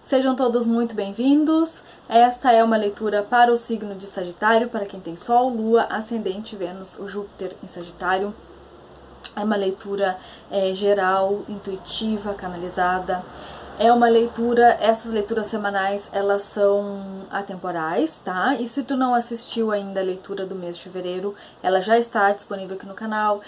Sejam todos muito bem-vindos. Esta é uma leitura para o signo de Sagitário, para quem tem Sol, Lua, Ascendente, Vênus, o Júpiter em Sagitário. É uma leitura geral, intuitiva, canalizada. É uma leitura, essas leituras semanais, elas são atemporais, tá? E se tu não assistiu ainda a leitura do mês de fevereiro, ela já está disponível aqui no canal.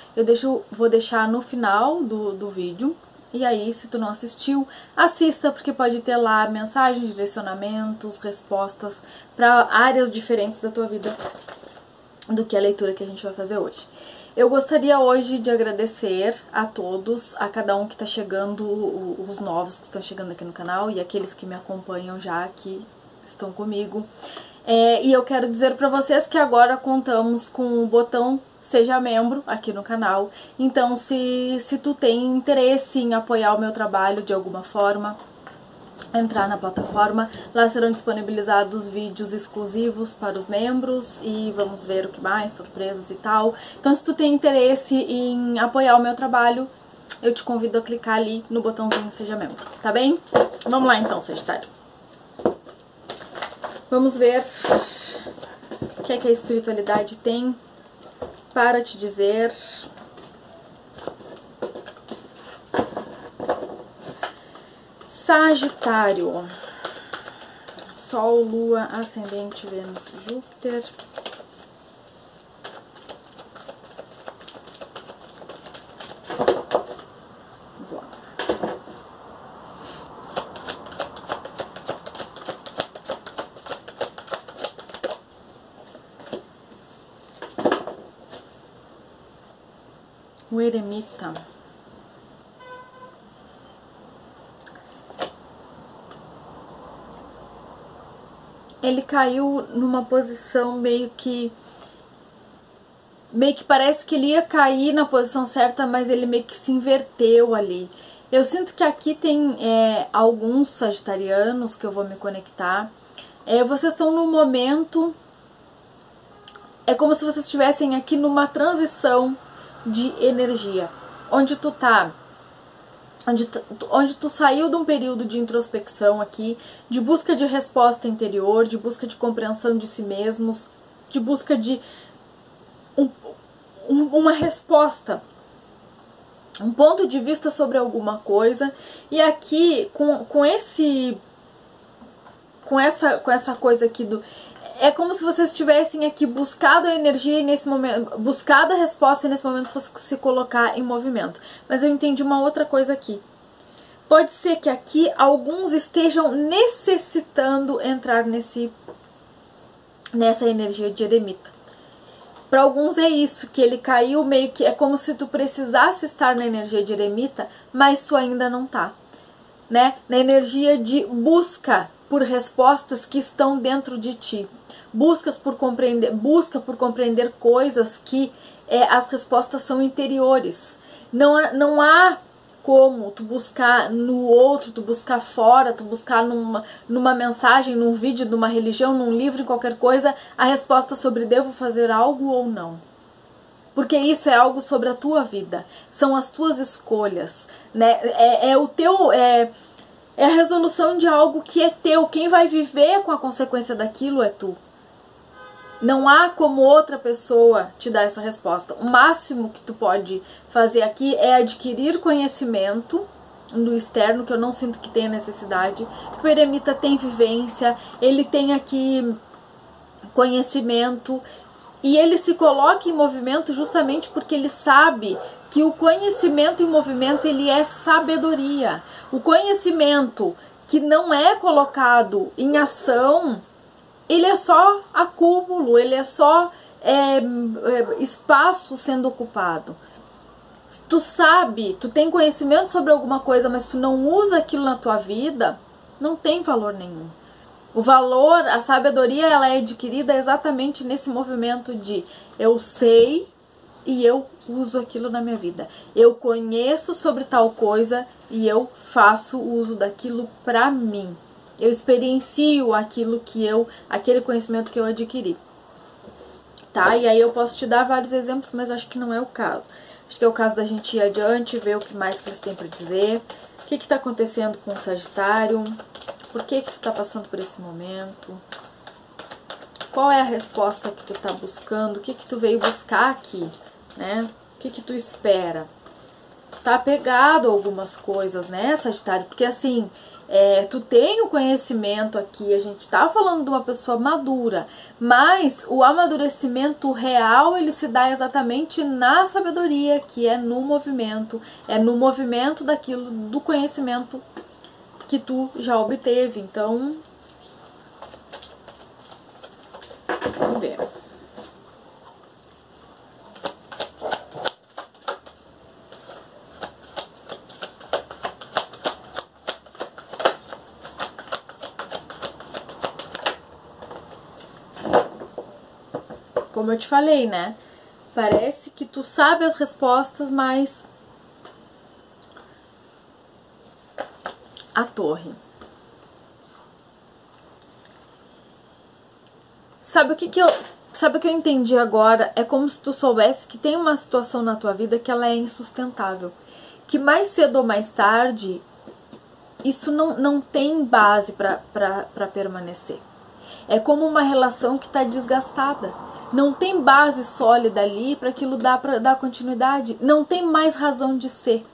Vou deixar no final do vídeo. E aí, se tu não assistiu, assista, porque pode ter lá mensagens, direcionamentos, respostas para áreas diferentes da tua vida do que a leitura que a gente vai fazer hoje. Eu gostaria hoje de agradecer a todos, a cada um que está chegando, os novos que estão chegando aqui no canal e aqueles que me acompanham já, que estão comigo. E eu quero dizer para vocês que agora contamos com o botão Seja Membro aqui no canal. Então, se tu tem interesse em apoiar o meu trabalho de alguma forma, entrar na plataforma, lá serão disponibilizados vídeos exclusivos para os membros e vamos ver o que mais, surpresas e tal. Então, se tu tem interesse em apoiar o meu trabalho, eu te convido a clicar ali no botãozinho Seja Membro, tá bem? Vamos lá então, Sagitário. Vamos ver o que é que a espiritualidade tem para te dizer. Sagitário, Sol, Lua, Ascendente, Vênus, Júpiter. Vamos lá. O Eremita. Ele caiu numa posição meio que parece que ele ia cair na posição certa, mas ele meio que se inverteu ali. Eu sinto que aqui tem alguns sagitarianos que eu vou me conectar. Vocês estão num momento, é como se vocês estivessem aqui numa transição de energia, onde tu tá, onde tu saiu de um período de introspecção aqui, de busca de resposta interior, de busca de compreensão de si mesmos, de busca de uma resposta, um ponto de vista sobre alguma coisa. E aqui, com essa coisa aqui é como se vocês tivessem aqui buscado a energia e nesse momento, buscado a resposta e nesse momento fosse se colocar em movimento. Mas eu entendi uma outra coisa aqui. Pode ser que aqui alguns estejam necessitando entrar nessa energia de eremita. Para alguns é isso, que ele caiu meio que, é como se tu precisasse estar na energia de eremita, mas tu ainda não tá, né? Na energia de busca por respostas que estão dentro de ti. Busca por compreender coisas que as respostas são interiores. Não há como tu buscar no outro, tu buscar fora, tu buscar numa mensagem, num vídeo de uma religião, num livro, em qualquer coisa, a resposta sobre devo fazer algo ou não. Porque isso é algo sobre a tua vida, são as tuas escolhas, né? É a resolução de algo que é teu. Quem vai viver com a consequência daquilo é tu. Não há como outra pessoa te dar essa resposta. O máximo que tu pode fazer aqui é adquirir conhecimento do externo, que eu não sinto que tenha necessidade. O eremita tem vivência, ele tem aqui conhecimento, e ele se coloca em movimento justamente porque ele sabe que o conhecimento em movimento, ele é sabedoria. O conhecimento que não é colocado em ação, ele é só acúmulo, ele é só espaço sendo ocupado. Tu sabe, tu tem conhecimento sobre alguma coisa, mas tu não usa aquilo na tua vida, não tem valor nenhum. O valor, a sabedoria, ela é adquirida exatamente nesse movimento de eu sei e eu uso aquilo na minha vida. Eu conheço sobre tal coisa e eu faço uso daquilo pra mim. Eu experiencio aquele conhecimento que eu adquiri. Tá? E aí eu posso te dar vários exemplos, mas acho que não é o caso. Acho que é o caso da gente ir adiante, ver o que mais que eles têm pra dizer. que está acontecendo com o Sagitário? Por que tu está passando por esse momento? Qual é a resposta que tu está buscando? O que tu veio buscar aqui, né? O que tu espera? Tá apegado a algumas coisas, né, Sagitário? Porque assim, tu tem o conhecimento aqui, a gente tá falando de uma pessoa madura, mas o amadurecimento real, ele se dá exatamente na sabedoria, que é no movimento daquilo, do conhecimento que tu já obteve. Então, vamos ver. Como eu te falei, né? Parece que tu sabe as respostas, mas a Torre. Sabe o que eu entendi agora? É como se tu soubesse que tem uma situação na tua vida que ela é insustentável. Que mais cedo ou mais tarde, isso não tem base para permanecer. É como uma relação que está desgastada. Não tem base sólida ali para aquilo dar continuidade. Não tem mais razão de ser.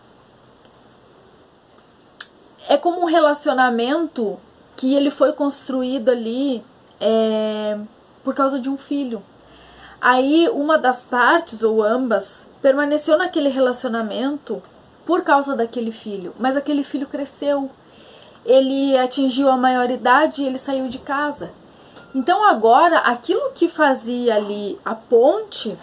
É como um relacionamento que ele foi construído ali por causa de um filho. Aí uma das partes, ou ambas, permaneceu naquele relacionamento por causa daquele filho. Mas aquele filho cresceu. Ele atingiu a maioridade e ele saiu de casa. Então agora, aquilo que fazia ali a ponte,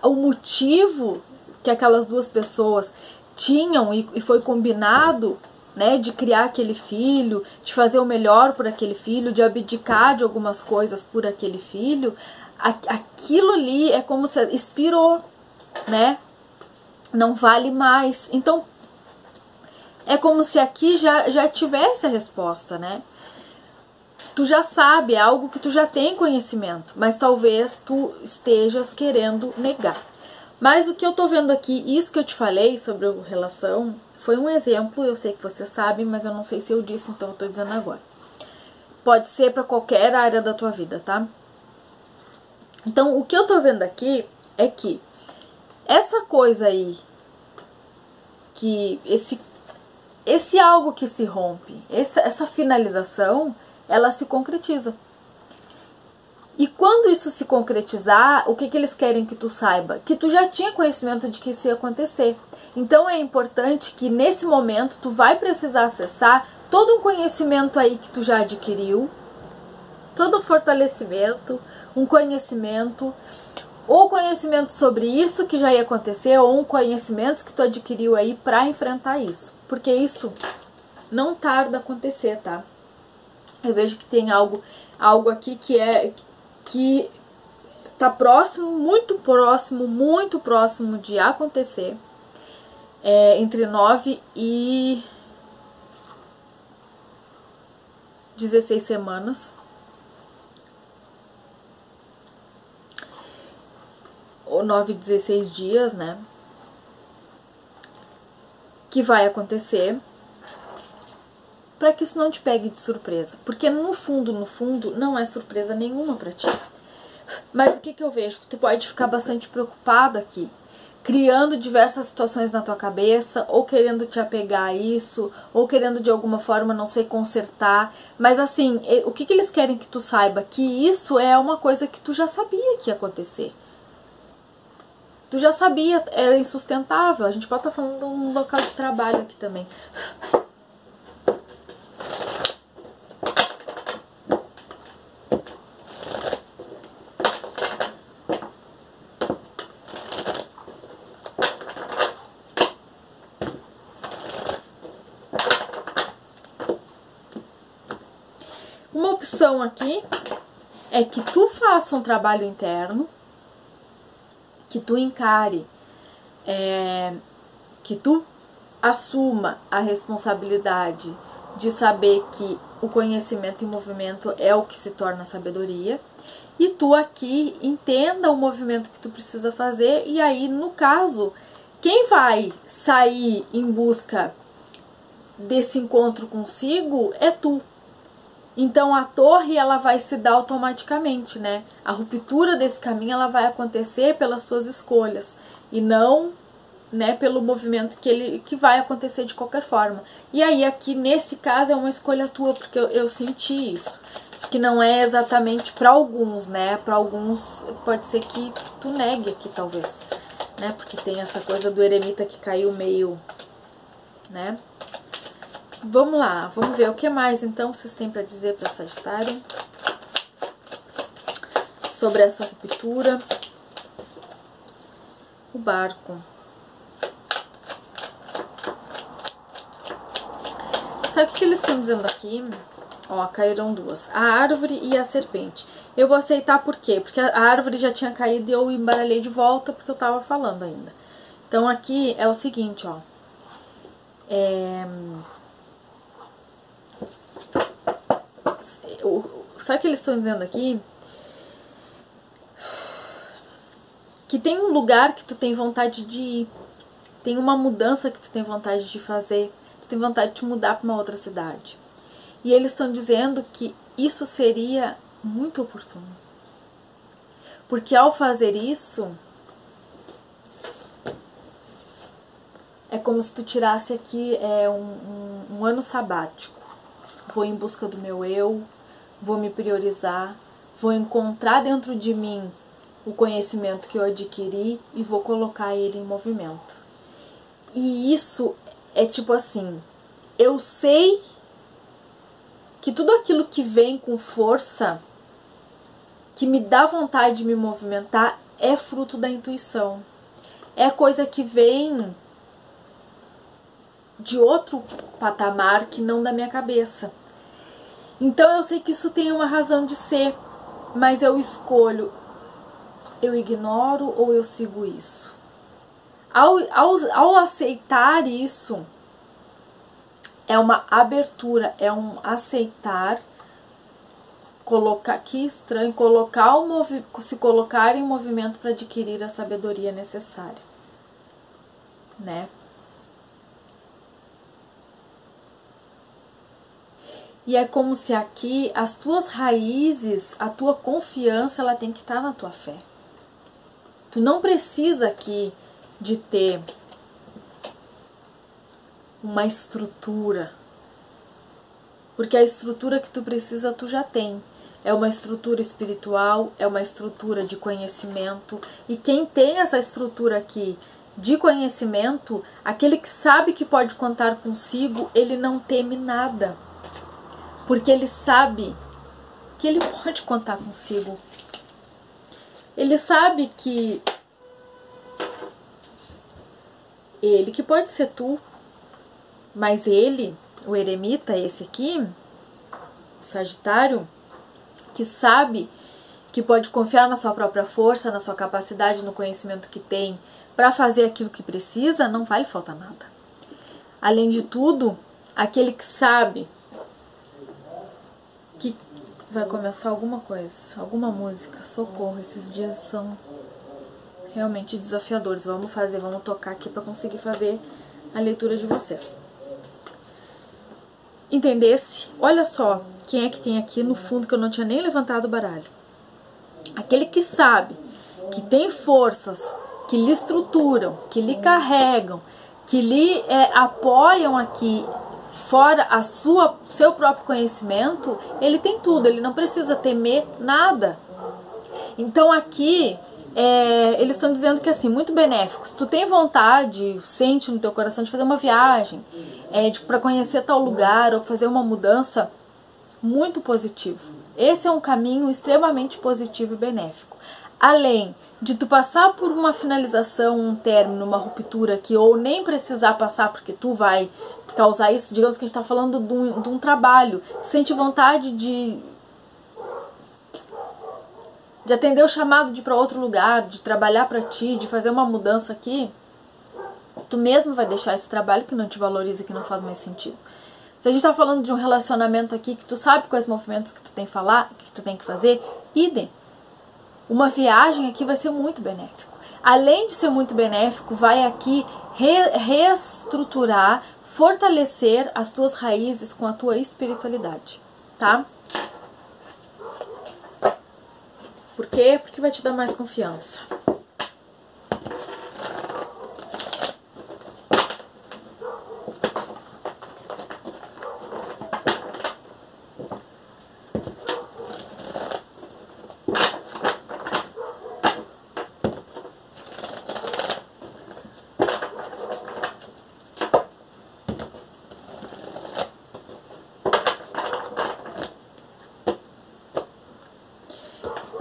o motivo que aquelas duas pessoas tinham e foi combinado, né, de criar aquele filho, de fazer o melhor por aquele filho, de abdicar de algumas coisas por aquele filho, aquilo ali é como se expirou, né? Não vale mais. Então, é como se aqui já tivesse a resposta, né? Tu já sabe, é algo que tu já tem conhecimento, mas talvez tu estejas querendo negar. Mas o que eu tô vendo aqui, isso que eu te falei sobre a relação, foi um exemplo, eu sei que você sabe, mas eu não sei se eu disse, então eu tô dizendo agora. Pode ser para qualquer área da tua vida, tá? Então, o que eu tô vendo aqui é que essa coisa aí, que esse algo que se rompe, essa finalização, ela se concretiza. E quando isso se concretizar, o que eles querem que tu saiba? Que tu já tinha conhecimento de que isso ia acontecer. Então é importante que nesse momento tu vai precisar acessar todo um conhecimento aí que tu já adquiriu, todo um fortalecimento, um conhecimento, ou conhecimento sobre isso que já ia acontecer, ou um conhecimento que tu adquiriu aí para enfrentar isso. Porque isso não tarda a acontecer, tá? Eu vejo que tem algo aqui que tá próximo, muito próximo de acontecer, entre 9 e 16 semanas. Ou 9 e 16 dias, né? Que vai acontecer, para que isso não te pegue de surpresa. Porque no fundo, não é surpresa nenhuma para ti. Mas o que eu vejo? Tu pode ficar bastante preocupado aqui, criando diversas situações na tua cabeça, ou querendo te apegar a isso, ou querendo de alguma forma, não sei, consertar. Mas assim, o que eles querem que tu saiba? Que isso é uma coisa que tu já sabia que ia acontecer. Tu já sabia, era insustentável. A gente pode estar falando de um local de trabalho aqui também. Uma opção aqui é que tu faça um trabalho interno, que tu encare, que tu assuma a responsabilidade de saber que o conhecimento em movimento é o que se torna sabedoria, e tu aqui entenda o movimento que tu precisa fazer, e aí, no caso, quem vai sair em busca desse encontro consigo é tu. Então a torre ela vai se dar automaticamente, né? A ruptura desse caminho ela vai acontecer pelas tuas escolhas e não, né, pelo movimento que vai acontecer de qualquer forma. E aí aqui nesse caso é uma escolha tua, porque eu senti isso, que não é exatamente para alguns, né? Para alguns pode ser que tu negue aqui talvez, né? Porque tem essa coisa do eremita que caiu meio, né? Vamos lá, vamos ver o que mais então vocês têm para dizer para Sagitário sobre essa ruptura. O barco. Sabe o que eles estão dizendo aqui? Ó, caíram duas. A árvore e a serpente. Eu vou aceitar por quê? Porque a árvore já tinha caído e eu embaralhei de volta porque eu tava falando ainda. Então aqui é o seguinte, ó. Sabe o que eles estão dizendo aqui? Que tem um lugar que tu tem vontade de ir. Tem uma mudança que tu tem vontade de fazer. Tu tem vontade de te mudar para uma outra cidade. E eles estão dizendo que isso seria muito oportuno. Porque ao fazer isso, é como se tu tirasse aqui um ano sabático. Vou em busca do meu eu, vou me priorizar, vou encontrar dentro de mim o conhecimento que eu adquiri e vou colocar ele em movimento. E isso é tipo assim, eu sei que tudo aquilo que vem com força, que me dá vontade de me movimentar, é fruto da intuição. É coisa que vem de outro patamar que não da minha cabeça. Então eu sei que isso tem uma razão de ser, mas eu escolho, eu ignoro ou eu sigo isso. Ao aceitar isso, é uma abertura, é um aceitar, colocar, que estranho, se colocar em movimento para adquirir a sabedoria necessária, né? E é como se aqui as tuas raízes, a tua confiança, ela tem que estar na tua fé. Tu não precisa aqui de ter uma estrutura, porque a estrutura que tu precisa tu já tem. É uma estrutura espiritual, é uma estrutura de conhecimento, e quem tem essa estrutura aqui de conhecimento, aquele que sabe que pode contar consigo, ele não teme nada, porque ele sabe que ele pode contar consigo. Ele sabe que ele que pode ser tu, mas ele, o eremita, esse aqui, o Sagitário, que sabe que pode confiar na sua própria força, na sua capacidade, no conhecimento que tem para fazer aquilo que precisa, não vai lhe faltar nada. Além de tudo, aquele que sabe que vai começar alguma coisa, alguma música, socorro, esses dias são realmente desafiadores. Vamos tocar aqui para conseguir fazer a leitura de vocês. Entendesse? Olha só quem é que tem aqui no fundo que eu não tinha nem levantado o baralho. Aquele que sabe, que tem forças, que lhe estruturam, que lhe carregam, que lhe apoiam aqui, fora seu próprio conhecimento, ele tem tudo, ele não precisa temer nada. Então aqui, eles estão dizendo que assim, muito benéfico. Se tu tem vontade, sente no teu coração de fazer uma viagem, para conhecer tal lugar ou fazer uma mudança, muito positivo. Esse é um caminho extremamente positivo e benéfico. Além de tu passar por uma finalização, um término, uma ruptura que ou nem precisar passar porque tu vai causar isso, digamos que a gente está falando de um trabalho, tu sente vontade de atender o chamado de ir para outro lugar, de trabalhar para ti, de fazer uma mudança aqui, tu mesmo vai deixar esse trabalho que não te valoriza, que não faz mais sentido. Se a gente está falando de um relacionamento aqui que tu sabe quais movimentos que tu tem que fazer, idem. Uma viagem aqui vai ser muito benéfico. Além de ser muito benéfico, vai aqui reestruturar fortalecer as tuas raízes com a tua espiritualidade, tá? Por quê? Porque vai te dar mais confiança.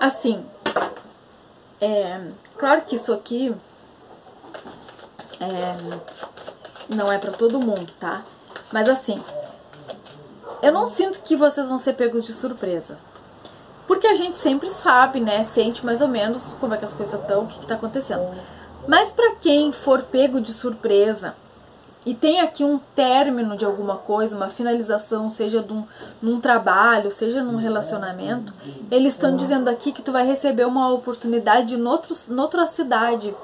Assim, claro que isso aqui não é pra todo mundo, tá? Mas assim, eu não sinto que vocês vão ser pegos de surpresa. Porque a gente sempre sabe, né? Sente mais ou menos como é que as coisas estão, o que tá acontecendo. Mas pra quem for pego de surpresa e tem aqui um término de alguma coisa, uma finalização, seja num trabalho, seja num relacionamento, eles estão dizendo aqui que tu vai receber uma oportunidade noutra cidade,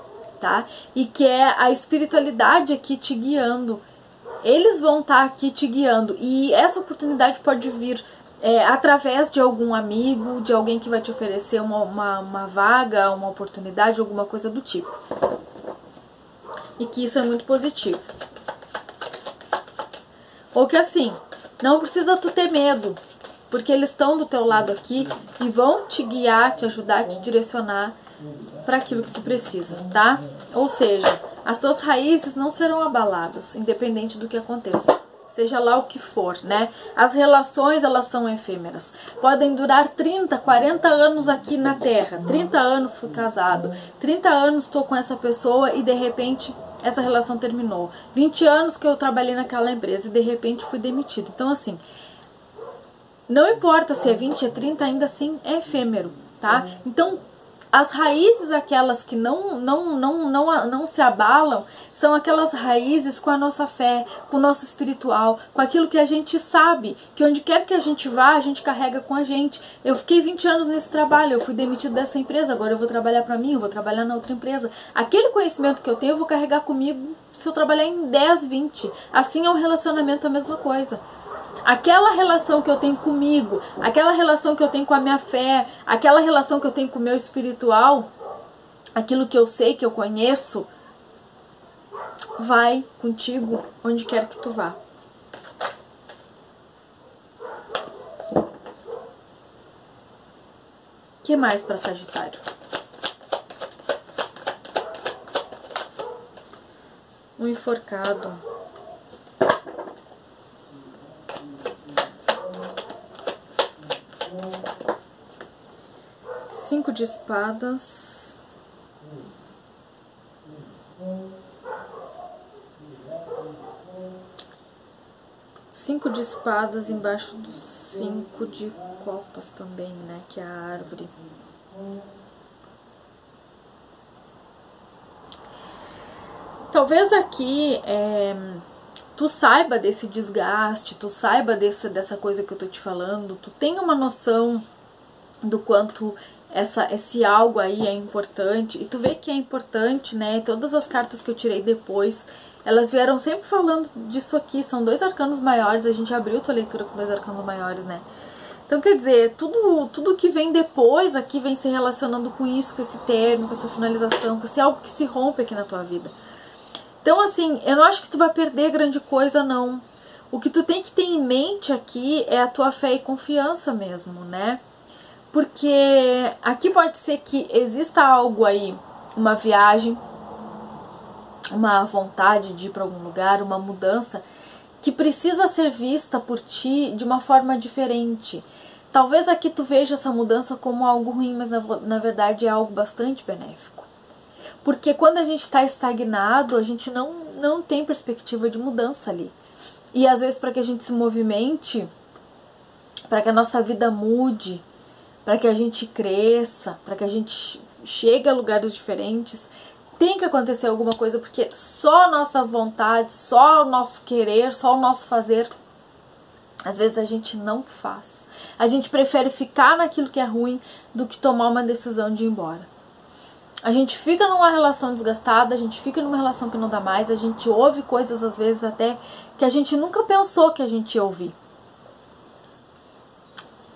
tá? E que é a espiritualidade aqui te guiando. Eles vão estar aqui te guiando. E essa oportunidade pode vir através de algum amigo, de alguém que vai te oferecer uma vaga, uma oportunidade, alguma coisa do tipo. E que isso é muito positivo. Ou que assim, não precisa tu ter medo, porque eles estão do teu lado aqui e vão te guiar, te ajudar, te direcionar para aquilo que tu precisa, tá? Ou seja, as tuas raízes não serão abaladas, independente do que aconteça. Seja lá o que for, né? As relações, elas são efêmeras. Podem durar 30, 40 anos aqui na Terra. 30 anos fui casado, 30 anos estou com essa pessoa e de repente essa relação terminou. 20 anos que eu trabalhei naquela empresa e de repente fui demitido. Então assim, não importa se é 20, é 30, ainda assim é efêmero, tá? Então as raízes, aquelas que não se abalam, são aquelas raízes com a nossa fé, com o nosso espiritual, com aquilo que a gente sabe, que onde quer que a gente vá, a gente carrega com a gente. Eu fiquei 20 anos nesse trabalho, eu fui demitido dessa empresa, agora eu vou trabalhar para mim, eu vou trabalhar na outra empresa. Aquele conhecimento que eu tenho, eu vou carregar comigo se eu trabalhar em 10, 20. Assim é um relacionamento, a mesma coisa. Aquela relação que eu tenho comigo, aquela relação que eu tenho com a minha fé, aquela relação que eu tenho com o meu espiritual, aquilo que eu sei, que eu conheço, vai contigo onde quer que tu vá. O que mais para Sagitário? Um enforcado. 5 de espadas. 5 de espadas embaixo dos 5 de copas também, né? Que é a árvore. Talvez aqui tu saiba desse desgaste, tu saiba dessa coisa que eu tô te falando, tu tenha uma noção do quanto esse algo aí é importante, e tu vê que é importante, né? Todas as cartas que eu tirei depois, elas vieram sempre falando disso aqui. São 2 arcanos maiores, a gente abriu tua leitura com 2 arcanos maiores, né? Então, quer dizer, tudo que vem depois aqui vem se relacionando com isso, com esse término, com essa finalização, com esse algo que se rompe aqui na tua vida. Então, assim, eu não acho que tu vai perder grande coisa, não. O que tu tem que ter em mente aqui é a tua fé e confiança mesmo, né? Porque aqui pode ser que exista algo aí, uma viagem, uma vontade de ir para algum lugar, uma mudança, que precisa ser vista por ti de uma forma diferente. Talvez aqui tu veja essa mudança como algo ruim, mas na verdade é algo bastante benéfico. Porque quando a gente está estagnado, a gente não tem perspectiva de mudança ali. E às vezes para que a gente se movimente, para que a nossa vida mude, para que a gente cresça, para que a gente chegue a lugares diferentes, tem que acontecer alguma coisa, porque só a nossa vontade, só o nosso querer, só o nosso fazer, às vezes a gente não faz. A gente prefere ficar naquilo que é ruim do que tomar uma decisão de ir embora. A gente fica numa relação desgastada, a gente fica numa relação que não dá mais, a gente ouve coisas às vezes até que a gente nunca pensou que a gente ia ouvir.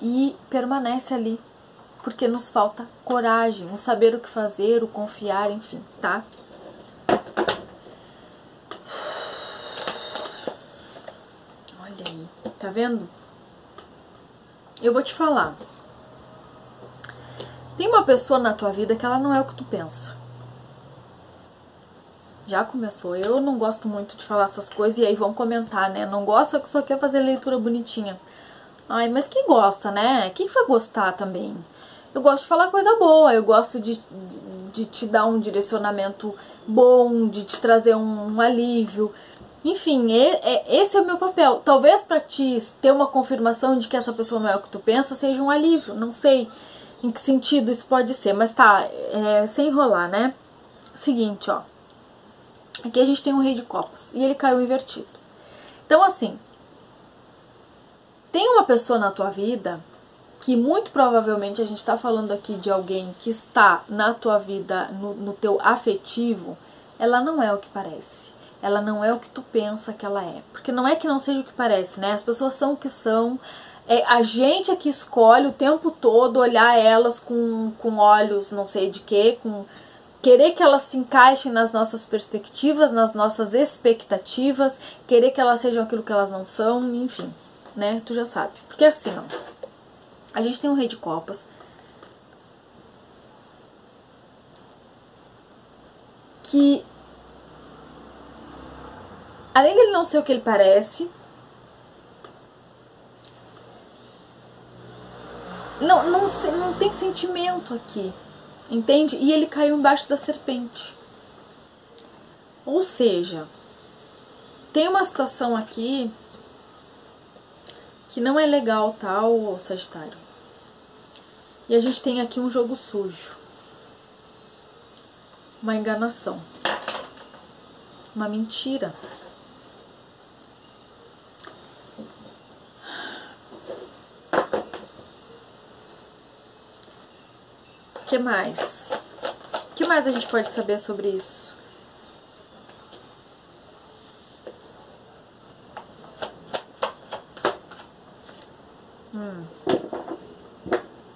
E permanece ali, porque nos falta coragem, o saber o que fazer, o confiar, enfim, tá? Olha aí, tá vendo? Eu vou te falar. Tem uma pessoa na tua vida que ela não é o que tu pensa. Já começou. Eu não gosto muito de falar essas coisas e aí vão comentar, né? Não gosta, só quer fazer leitura bonitinha. Ai, mas quem gosta, né? Quem vai gostar também? Eu gosto de falar coisa boa, eu gosto de te dar um direcionamento bom, de te trazer um alívio. Enfim, esse é o meu papel. Talvez pra ti ter uma confirmação de que essa pessoa não é o que tu pensa seja um alívio, não sei em que sentido isso pode ser, mas tá, sem enrolar, né? Seguinte, ó. Aqui a gente tem um rei de copas e ele caiu invertido. Então, assim, tem uma pessoa na tua vida que muito provavelmente a gente tá falando aqui de alguém que está na tua vida, no teu afetivo, ela não é o que parece. Ela não é o que tu pensa que ela é. Porque não é que não seja o que parece, né? As pessoas são o que são. A gente é que escolhe o tempo todo olhar elas com olhos não sei de quê, com querer que elas se encaixem nas nossas perspectivas, nas nossas expectativas, querer que elas sejam aquilo que elas não são, enfim, né? Tu já sabe. Porque assim, ó, a gente tem um rei de copas que, além dele não ser o que ele parece, não tem sentimento aqui, entende? E ele caiu embaixo da serpente. Ou seja, tem uma situação aqui que não é legal, tá, o Sagitário? E a gente tem aqui um jogo sujo, uma enganação, uma mentira. O que mais? O que mais a gente pode saber sobre isso?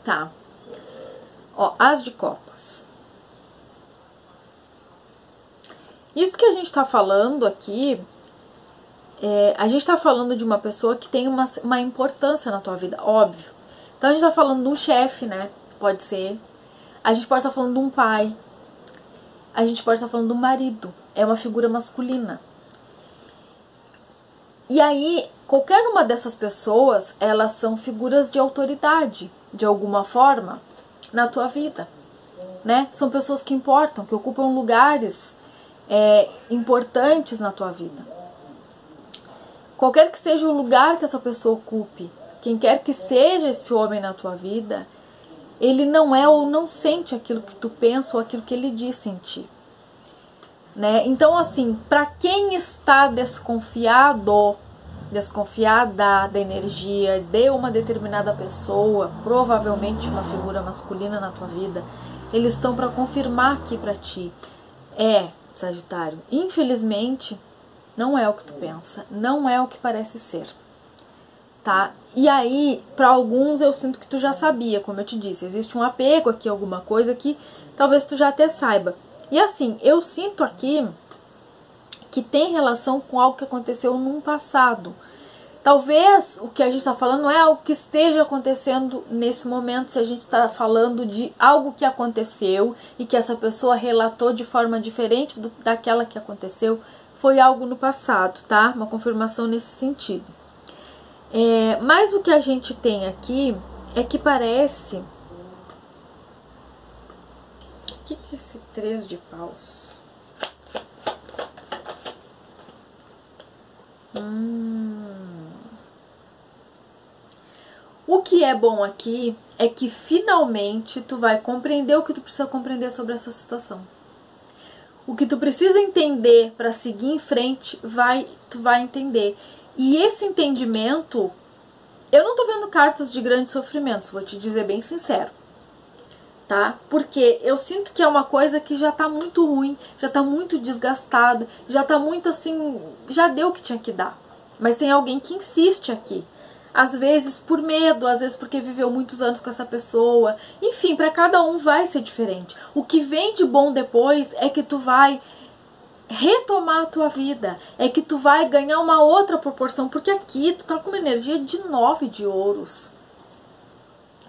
Tá. Ó, As de Copas. Isso que a gente tá falando aqui, a gente tá falando de uma pessoa que tem uma importância na tua vida, óbvio. Então a gente tá falando de um chefe, né? Pode ser. A gente pode estar falando de um pai. A gente pode estar falando de um marido. É uma figura masculina. E aí, qualquer uma dessas pessoas, elas são figuras de autoridade, de alguma forma, na tua vida, né? São pessoas que importam, que ocupam lugares importantes na tua vida. Qualquer que seja o lugar que essa pessoa ocupe, quem quer que seja esse homem na tua vida, ele não é ou não sente aquilo que tu pensa ou aquilo que ele diz sentir, né? Então, assim, para quem está desconfiada da energia de uma determinada pessoa, provavelmente uma figura masculina na tua vida, eles estão para confirmar aqui para ti. Sagitário, infelizmente, não é o que tu pensa, não é o que parece ser, tá? E aí, para alguns eu sinto que tu já sabia, como eu te disse, existe um apego aqui, alguma coisa que talvez tu já até saiba. E assim, eu sinto aqui que tem relação com algo que aconteceu num passado. Talvez o que a gente está falando não é algo que esteja acontecendo nesse momento, se a gente está falando de algo que aconteceu e que essa pessoa relatou de forma diferente daquela que aconteceu, foi algo no passado, tá? Uma confirmação nesse sentido. Mas o que a gente tem aqui é que parece... O que é esse 3 de paus? O que é bom aqui é que finalmente tu vai compreender o que tu precisa compreender sobre essa situação. O que tu precisa entender para seguir em frente, tu vai entender. E esse entendimento, eu não tô vendo cartas de grandes sofrimentos, vou te dizer bem sincero. tá? Porque eu sinto que é uma coisa que já tá muito ruim, já tá muito desgastado, já tá muito assim, já deu o que tinha que dar. Mas tem alguém que insiste aqui. Às vezes por medo, às vezes porque viveu muitos anos com essa pessoa. Enfim, para cada um vai ser diferente. O que vem de bom depois é que tu vai retomar a tua vida, é que tu vai ganhar uma outra proporção, porque aqui tu tá com uma energia de 9 de ouros.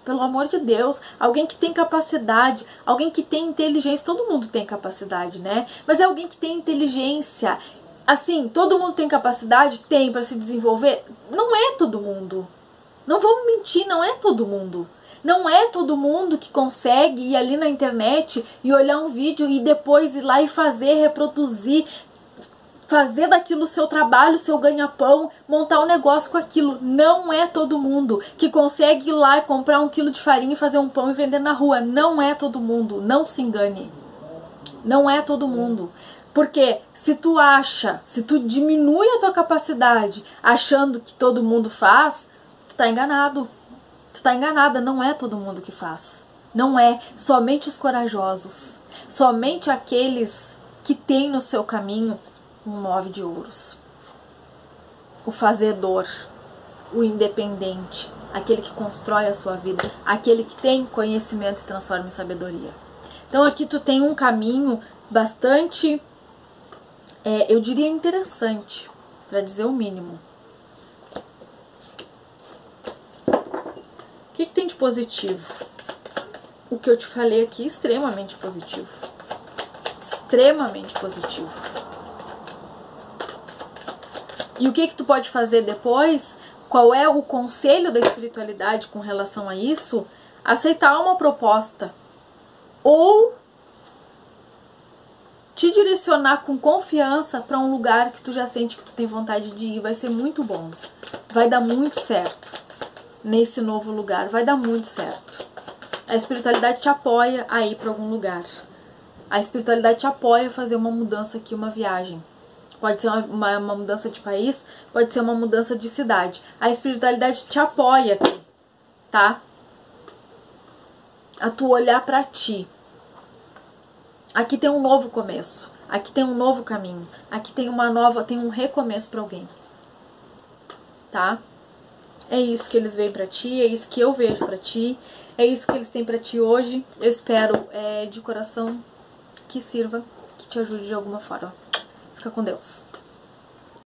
Pelo amor de Deus, alguém que tem capacidade, alguém que tem inteligência, todo mundo tem capacidade, né? Mas é alguém que tem inteligência. Assim, todo mundo tem capacidade? Tem, para se desenvolver? Não é todo mundo. Não vamos mentir, não é todo mundo. Não é todo mundo que consegue ir ali na internet e olhar um vídeo e depois ir lá e fazer, reproduzir, fazer daquilo o seu trabalho, o seu ganha-pão, montar um negócio com aquilo. Não é todo mundo que consegue ir lá e comprar 1 quilo de farinha e fazer um pão e vender na rua. Não é todo mundo, não se engane. Não é todo mundo. Porque se tu acha, se tu diminui a tua capacidade achando que todo mundo faz, tu tá enganado. Tu tá enganada, não é todo mundo que faz. Não é, somente os corajosos. Somente aqueles que têm no seu caminho um 9 de ouros. O fazedor, o independente, aquele que constrói a sua vida, aquele que tem conhecimento e transforma em sabedoria. Então aqui tu tem um caminho bastante, eu diria interessante, para dizer o mínimo. O que tem de positivo? O que eu te falei aqui é extremamente positivo. Extremamente positivo. E o que tu pode fazer depois? Qual é o conselho da espiritualidade com relação a isso? Aceitar uma proposta. Ou te direcionar com confiança para um lugar que tu já sente que tu tem vontade de ir. Vai ser muito bom. Vai dar muito certo. Nesse novo lugar, vai dar muito certo. A espiritualidade te apoia a ir para algum lugar. A espiritualidade te apoia a fazer uma mudança aqui, uma viagem. Pode ser uma mudança de país, pode ser uma mudança de cidade. A espiritualidade te apoia aqui, tá? A tu olhar para ti. Aqui tem um novo começo. Aqui tem um novo caminho. Aqui tem tem um recomeço para alguém. Tá? É isso que eles veem pra ti, é isso que eu vejo pra ti, é isso que eles têm pra ti hoje. Eu espero de coração que sirva, que te ajude de alguma forma. Fica com Deus.